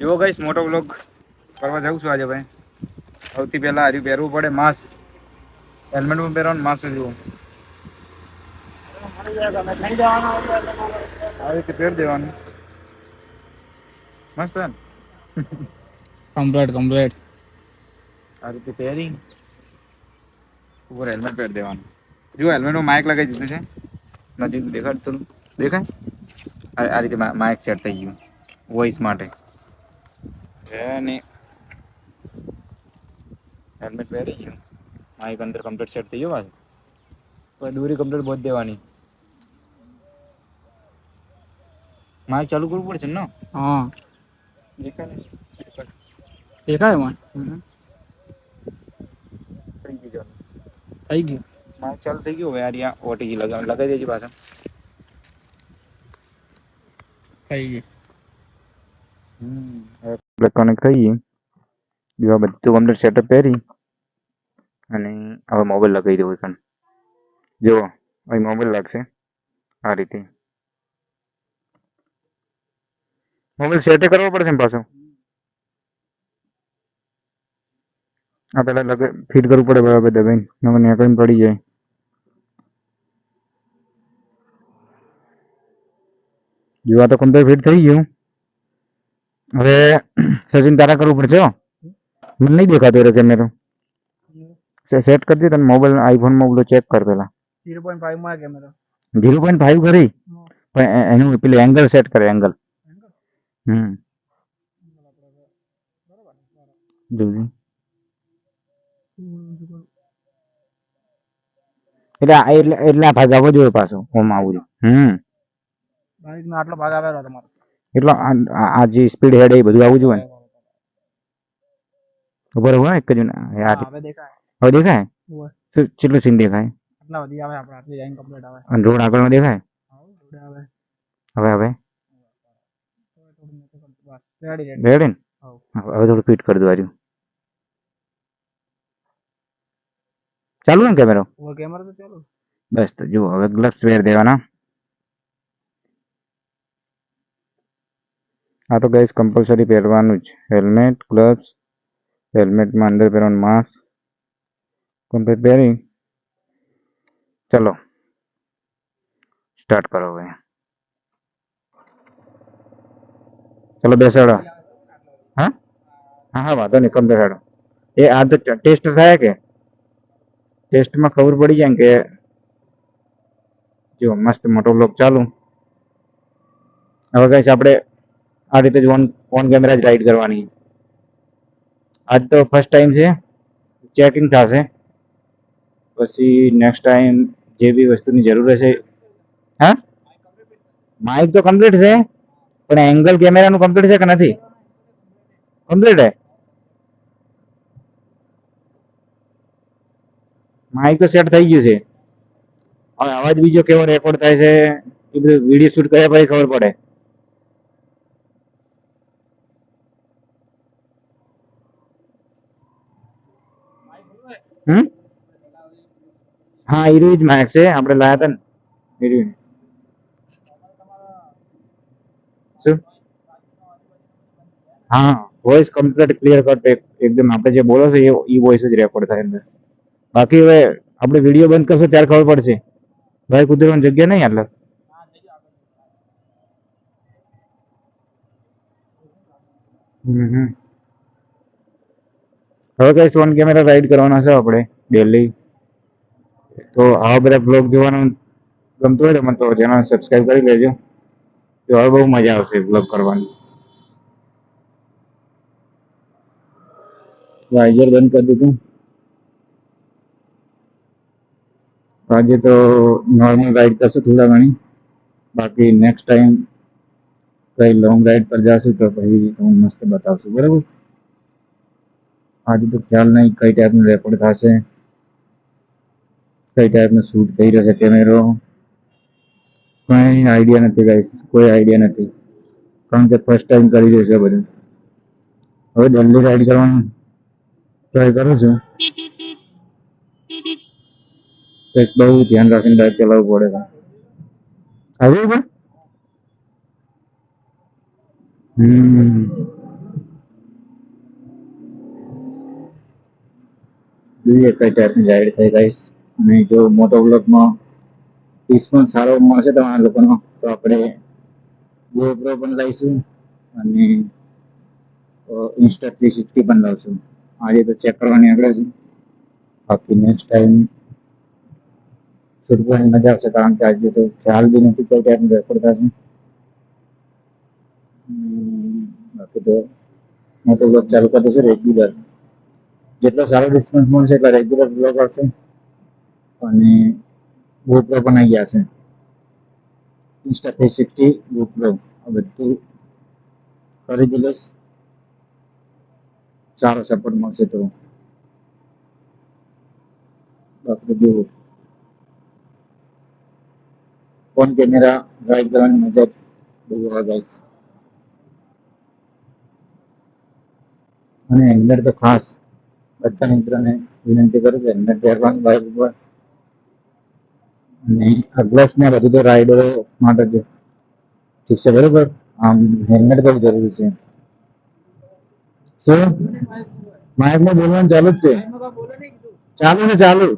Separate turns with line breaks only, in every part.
એવો ગાઈસ મોટો વ્લોગ કરવા જાઉં છું આજે ભાઈ. સૌથી પહેલા હારી પહેરવું પડે માસ્ક. હેલ્મેટ પણ પહેરવાનું માસ્ક જેવું. આવી રીતે પહેર દેવાનું. મસ્ત હે ને?
કમ્પ્લીટ.
આ રીતે પહેરી ઉપર હેલ્મેટ પહેરી દેવાનું. જો હેલ્મેટમાં માઇક લગાવી દીધું છે. નજીક દેખાડ થોડું દેખાય. આ રીતે માઇક સેટ થઈ ગયું વોઇસ માટે. અને હેલ્મેટ પહેરી ગયું. માઇક અંદર કમ્પ્લીટ સેટ થઈ ગયું. હવે દોરી કમ્પ્લીટ બાંધી દેવાની. માઇક ચાલુ કરવું પડશે ને?
હા
દેખાય ને?
દેખાય મને.
થઈ ગયું.
થઈ ગયું.
માઇક ચાલુ થઈ ગયું. હવે યાર ઓટીજી લગાવી દેજે પાછા.
થઈ ગયું.
હવે કનેક્ટ થઈ ગયું. જો બધું કમ્પ્લીટ સેટઅપ પહેરી અને હવે મોબાઈલ લગાવી દેવો છે. જો અહીં મોબાઈલ લાગશે આ રીતે. મોબાઈલ સેટ કરવો પડશે ને પાછો. આ પેલા ફિટ કરવું પડે બરાબર દબાઈને. નકર નેકળીને પડી જાય. જો આ તો કમ્પ્લીટ ફિટ થઈ ગયું. હવે સચિન તારા કરવું પડશે. મને નહીં દેખાતો એ કેમેરો સેટ કરી દે. તને મોબાઈલ આઈફોનમાં બોલો ચેક કર પેલા.
0.5 માં કેમેરો
0.5 કરી પણ એનું પેલું એંગલ સેટ કરે એંગલ. જોજી એટલે આ ભાગ આવવો જોઈએ પાછો. ઓમ આવું જોઈએ.
બાઈક નો આટલો ભાગ આવેલો તમારો.
એટલે આ જે સ્પીડ હેડ એ બધું આવવું જોઈએ. બરોબર એક જ યાર.
હવે દેખાય.
હવે દેખાય કેટલું સીન દેખાય.
આટલા બધી આવે આપણે આટલી લાઈન કમ્પ્લીટ આવે.
અને રોડ આગળનો દેખાય.
આવે
હવે
રેડી
રેડી ને? હવે થોડું ફિટ કરી દો. ચાલુ ને કેમેરો?
કેમેરો તો ચાલુ.
બસ તો જુઓ હવે ગ્લવ્સ પહેરી દેવાના. આ તો ગાઈસ કમ્પલસરી પહેરવાનું જ. હેલ્મેટ, ગ્લવ્સ, હેલ્મેટમાં અંદર પહેરવાનું માસ્ક કમ્પ્લીટ પહેરી ચલો સ્ટાર્ટ કરો. હવે ચલો બેસાડો. હા હા વાંધો નહીં. કમ્પ્લીટ હાડો. એ આ તો ટેસ્ટ થાય કે ટેસ્ટમાં ખબર પડી જાય કે જો મસ્ત મોટો બ્લોગ ચાલુ. હવે ગાઈસ આપણે આ રીતે જ ઓન કેમેરા જ રાઈડ કરવાની. આજ તો ફર્સ્ટ ટાઈમ છે. ચેકિંગ થશે પછી નેક્સ્ટ ટાઈમ જે બી વસ્તુની જરૂર હશે. હા માઇક તો કમ્પ્લીટ છે પણ એંગલ કેમેરાનું કમ્પ્લીટ છે કે નથી? કમ્પ્લીટ હે. માઇક તો સેટ થઈ ગયું છે. હવે અવાજ બીજો કેવો રેકોર્ડ થાય છે એ બધું વિડીયો શૂટ કર્યા પછી ખબર પડે. હા એ જ માઇક છે આપણે લાયા હતા ને. શું? હા વોઇસ કમ્પ્લીટ ક્લિયર કટ એકદમ. આપણે જે બોલો છો એ વોઇસ જ રેકોર્ડ થાય અંદર. બાકી હવે આપણે વિડીયો બંધ કરશો ત્યારે ખબર પડશે. ભાઈ કુદરવાની જગ્યા નહીં એટલે. હવે કઈ ઓન કેમેરા રાઈડ કરવાના છે આપણે ડેલી. તો આવા બધા બ્લોગ જોવાનું ગમતું હોય તો મને તો ચેનલ સબસ્ક્રાઈબ કરી લેજો. તો હવે બહુ મજા આવશે બ્લોગ કરવાની. વાઇઝર બંધ કરી દીધું. આજે તો નોર્મલ રાઈડ કરશું થોડા ઘણી. બાકી નેક્સ્ટ ટાઈમ કઈ લોંગ રાઈડ પર જશું તો પછી હું મસ્ત બતાવશું. બરાબર. આજે તો ખ્યાલ નહીં કઈ ટાઈપનું રેકોર્ડ થશે, કઈ ટાઈપનું શૂટ થઈ રહેશે કેમેરો. કઈ આઈડિયા નથી ગાઈસ. કોઈ આઈડિયા નથી કારણ કે ફર્સ્ટ ટાઈમ કરી રહ્યું છે બધું. હવે જલ્દી રાઈડ કરવાનું ટ્રાય કરું છું. બહુ ધ્યાન રાખીને બાઇક ચલાવવું પડે છે. આવી પણ જોઈએ કઈ ટાઈપની રાઈડ થઈ ગાઈસ. અને જો મોટો બ્લોગમાં રિસ્પોન્સ સારો મળશે તમારા લોકોનો તો આપણે GoPro પણ લઈશું અને Insta360 પણ લાવશું. આજે તો ચેક કરવાની આગળ છે, બાકી નેક્સ્ટ ટાઈમ શૂટ કરવાની મજા આવશે, કારણ કે આજે તો ખ્યાલ બી નથી કઈ ટાઈપનું રેકોર્ડ થશે. બાકી તો મોટો બ્લોગ ચાલુ કરી દઈશું રેગ્યુલર. જેટલો સારો રિસ્પોન્સ મળશે એટલા રેગ્યુલર બ્લોગ આવશે અને GoPro પણ આવી ગયા છે. Insta360 GoPro આ બધું ખરીદી લઈશ, સારો સપોર્ટ મળશે તો. બાકી જો ફોન કેમેરા રાઈડ કરવાની મજા જ બહુ આવે ગાઈસ. અને હેલ્મેટ તો ખાસ બધા મિત્રોને વિનંતી કરું કે હેલ્મેટ પહેરવાનું બાઇક ઉપર. અને આ ગ્લવ્સ ને બધું તો રાઈડરો માટે જ ઠીક છે, બરોબર. આમ હેલ્મેટ બહુ જરૂરી છે. શું માઇકમાં બોલવાનું ચાલુ જ છે, ચાલુ ને ચાલુ.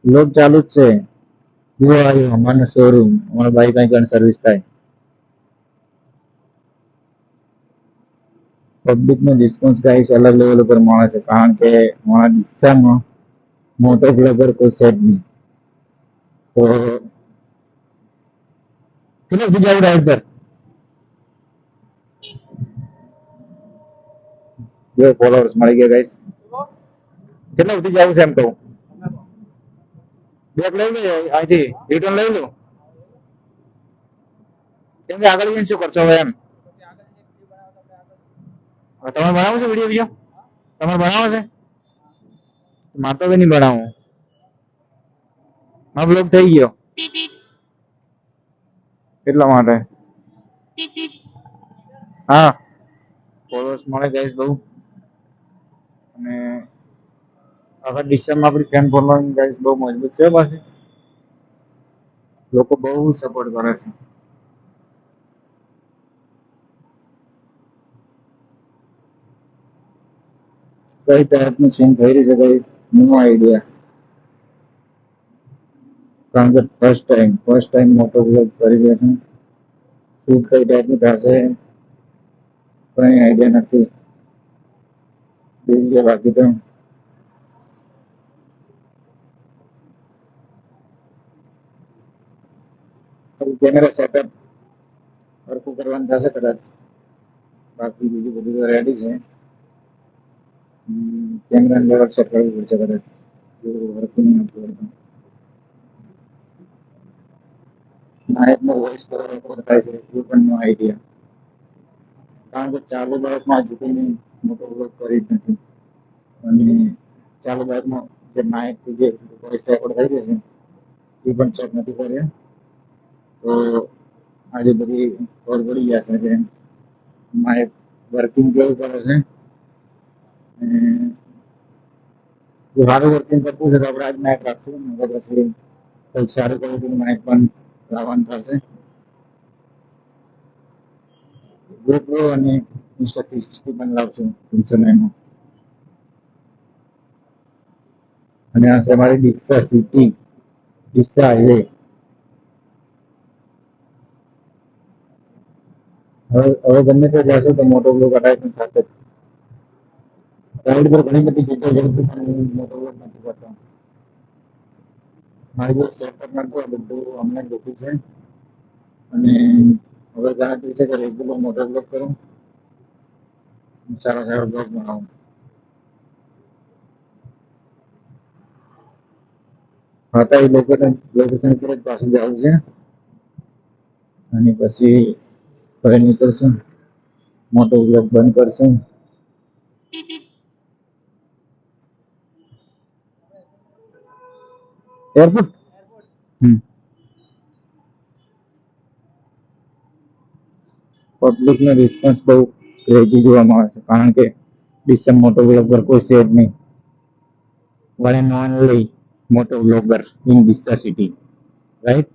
લોક ચાલુ જ છે. જો આવ્યું અમારું શોરૂમ, અમારા બાઈક અહીં સર્વિસ થાય. પબ્લિક નો રિસ્પોન્સ ગાઈસ અલગ લેવલ ઉપર મળે છે, કારણ કે મારા દિશામાં મોટો બ્લોગર કોઈ છે જ નહીં. તો કેટલા સુધી જાવ રાઈડ પર? બે ફોલોઅર્સ મળી ગયા ગાઈસ. કેટલા સુધી જવું છે એમ કહું? બેગ લઈ લો, અહીંથી રિટર્ન લઈ લો. કેમ કે આગળ જઈને શું કરશો હવે એમ? તમારે બનાવો છે વિડીયો? તમારે બનાવો છે? મારે તો નહીં બનાવું. મારો બ્લોગ થઈ ગયો એટલા માટે. હા, ફોલોઅર્સ મળે ગાઈસ બહુ. અને આખા ડિસ્ટન્સમાં આપણી ફેન ફોલોઈંગ ગાઈસ બહુ મજબૂત છે પાછી. લોકો બહુ સપોર્ટ કરે છે. કઈ ટાઈપનું સીન થઈ રહ્યું છે ગાઈસ, નો આઈડિયા. કારણ કે ફર્સ્ટ ટાઈમ મોટો બ્લોગ કરી રહ્યો છું. શું કઈ ટાઈપનું થશે કઈ આઈડિયા નથી. બાકી તો કેમેરા સેટઅપ સરખું કરવાનું થશે કદાચ. બાકી બીજું બધું તો રેડી છે. કેમેરા લેવલ સેટ કરવું પડશે કદાચ. જો સરખું નહીં આવતું હોય તો. નાયકનો વોઇસ રેકોર્ડ થાય છે એ પણ નો આઈડિયા. કારણ કે ચાલુ બાઇકમાં હજુ કોઈ મોટો બ્લોગ કરી જ નથી. અને ચાલુ બાઇકમાં જે નાયકથી જે વોઇસ રેકોર્ડ થઈ રહ્યો છે એ પણ ચેક નથી કર્યા. તો આજે બધી ખબર પડી ગયા છે કે માઇક વર્કિંગ કેવું કરે છે. જો સારું વર્કિંગ કરતું છે તો આપણે આજ માઇક રાખશું, પછી કંઈક સારું ક્વોલિટીનું માઇક પણ લાવવાનું થશે. GoPro અને Insta360 પણ લાવશું ટૂંક સમયમાં. અને આ છે અમારી ડીસા સિટી, ડીસા હાઈવે. હવે ગમે તે જશો તો મોટો બ્લોગ અટાઈટમેન્ટ થશે. રાઈડ પર ઘણી બધી જગ્યાએ જઉં છું પણ મોટો બ્લોગ નથી કરતો. મારી જે સેટઅપ નતું આ બધું હમણાં જ ગોઠવ્યું છે. અને હવે ગણતરી છે કે રેગ્યુલર મોટો બ્લોગ કરું, સારા બ્લોગ બનાવું. હતા એ લોકેશન પર જ પાછું જવું છે અને પછી ઘરે નીકળશું, મોટો બ્લોગ બંધ કરશું. એરપોર્ટ પબ્લિકનો રિસ્પોન્સ બહુ ક્રેઝી જોવામાં આવે છે, કારણ કે ડીસા મોટો બ્લોગર કોઈ છે જ નહીં. વન એન્ડ ઓનલી મોટો blogger in Deesa city, right?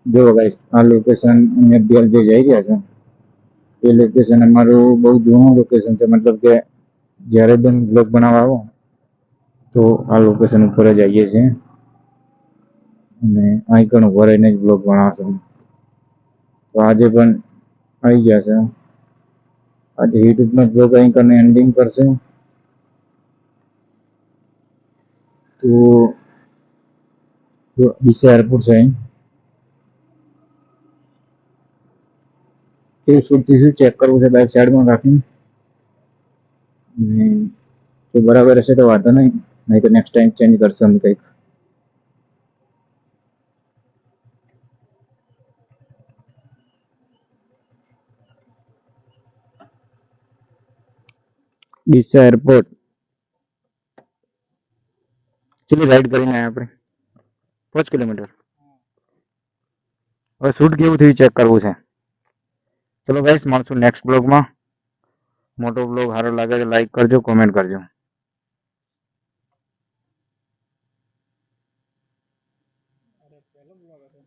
જો ગાઈસ આ લોકેશન અમે અત્યારે જે જઈ રહ્યા છે એ લોકેશન અમારું બહુ જૂનું લોકેશન છે, મતલબ કે જ્યારે પણ બ્લોગ બનાવવા આવો તો આ લોકેશન ઉપર જ આવીએ છીએ અને અહીં કણ ઉભા રહીને જ બ્લોગ બનાવશું. તો આજે પણ આવી ગયા છે. આજે યુટ્યુબનો બ્લોગ અહીં કને એન્ડિંગ કરશે. તો ડીસા એરપોર્ટ છે અહીં કેવું શૂટથી શું ચેક કરવું છે બેક સાઈડમાં રાખીને, અને તો બરાબર હશે તો વાંધો નહીં તો નેક્સ્ટ ટાઈમ ચેન્જ કરશું અમે કંઈક. ડીસા એરપોર્ટ ચલો રાઈડ કરીને આવ્યા આપણે 5 કિલોમીટર. હવે શૂટ કેવું થયું ચેક કરવું છે. ચલો ગાઈસ મળશું નેક્સ્ટ બ્લોગમાં. મોટો બ્લોગ સારો લાગે તો લાઈક કરજો, કોમેન્ટ કરજો.
અરે પેલો બ્લોગ હતો.